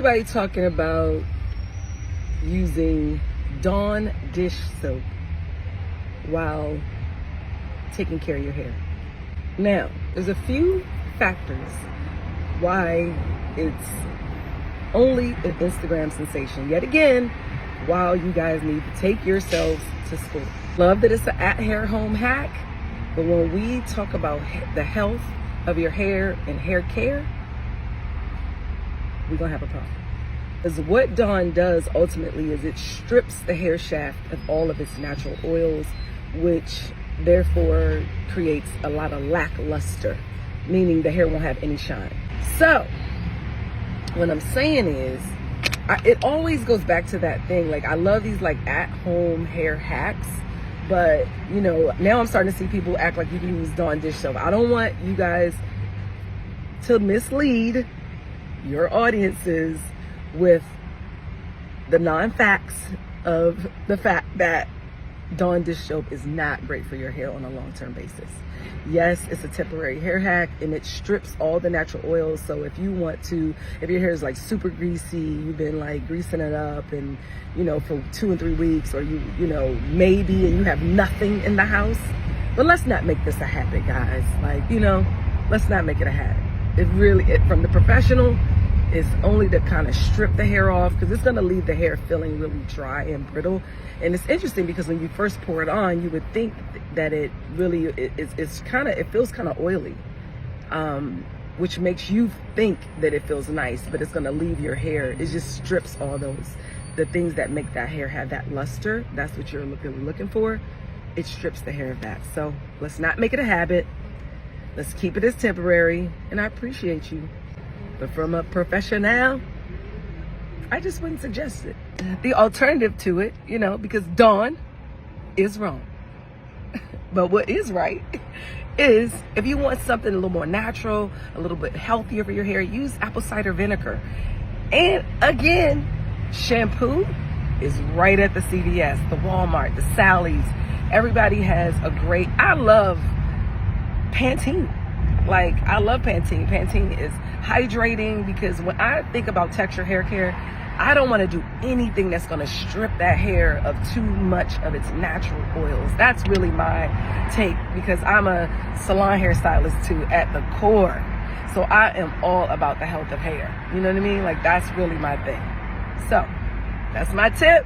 everybody talking about using Dawn dish soap while taking care of your hair. Now, there's a few factors why it's only an Instagram sensation. Yet again, while you guys need to take yourselves to school. Love that it's an at-hair home hack, but when we talk about the health of your hair and hair care, we're gonna have a problem. Because what Dawn does ultimately is it strips the hair shaft of all of its natural oils, which therefore creates a lot of lackluster, meaning the hair won't have any shine. So what I'm saying is, it always goes back to that thing. Like, I love these like at-home hair hacks, but you know, now I'm starting to see people act like you can use Dawn dish soap. I don't want you guys to mislead your audiences with the non-facts of the fact that Dawn dish soap is not great for your hair on a long-term basis. Yes, it's a temporary hair hack and it strips all the natural oils. So if you want to, if your hair is like super greasy, you've been like greasing it up and you know, for 2 and 3 weeks, or you know, maybe, and you have nothing in the house, but let's not make this a habit, guys. Like, you know, let's not make it a habit. It really, from the professional, is only to kind of strip the hair off, because it's going to leave the hair feeling really dry and brittle. And it's interesting because when you first pour it on, you would think that it really it's kind of, it feels kind of oily, which makes you think that it feels nice, but it's going to leave your hair, it just strips all the things that make that hair have that luster. That's what you're looking for. It strips the hair of that. So let's not make it a habit. Let's keep it as temporary, and I appreciate you. But from a professional, I just wouldn't suggest it. The alternative to it, you know, because Dawn is wrong. But what is right is, if you want something a little more natural, a little bit healthier for your hair, use apple cider vinegar. And again, shampoo is right at the CVS, the Walmart, the Sally's. Everybody has a great, I love Pantene. Like, I love Pantene. Pantene is hydrating, because when I think about texture hair care, I don't want to do anything that's going to strip that hair of too much of its natural oils. That's really my take, because I'm a salon hairstylist too at the core. So I am all about the health of hair. You know what I mean? Like, that's really my thing. So that's my tip.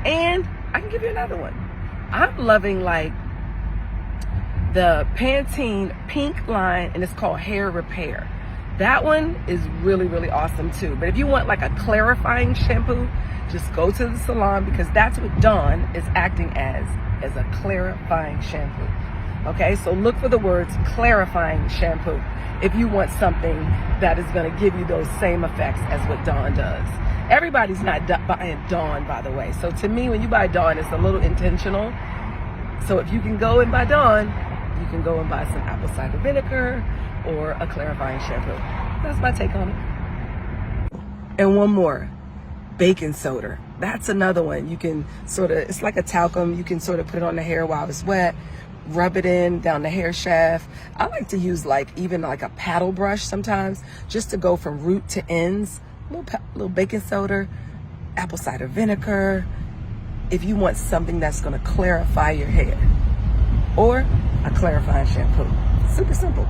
And I can give you another one. I'm loving like the Pantene pink line, and it's called Hair Repair. That one is really, really awesome too. But if you want like a clarifying shampoo, just go to the salon, because that's what Dawn is acting as a clarifying shampoo. Okay, so look for the words clarifying shampoo if you want something that is going to give you those same effects as what Dawn does. Everybody's not buying Dawn, by the way. So to me, when you buy Dawn, it's a little intentional. So if you can go and buy Dawn, you can go and buy some apple cider vinegar or a clarifying shampoo. That's my take on it. And one more, baking soda. That's another one. You can sort of, it's like a talcum. You can sort of put it on the hair while it's wet, rub it in down the hair shaft. I like to use like even like a paddle brush sometimes, just to go from root to ends. Little baking soda, apple cider vinegar, if you want something that's going to clarify your hair, or a clarifying shampoo. Super simple.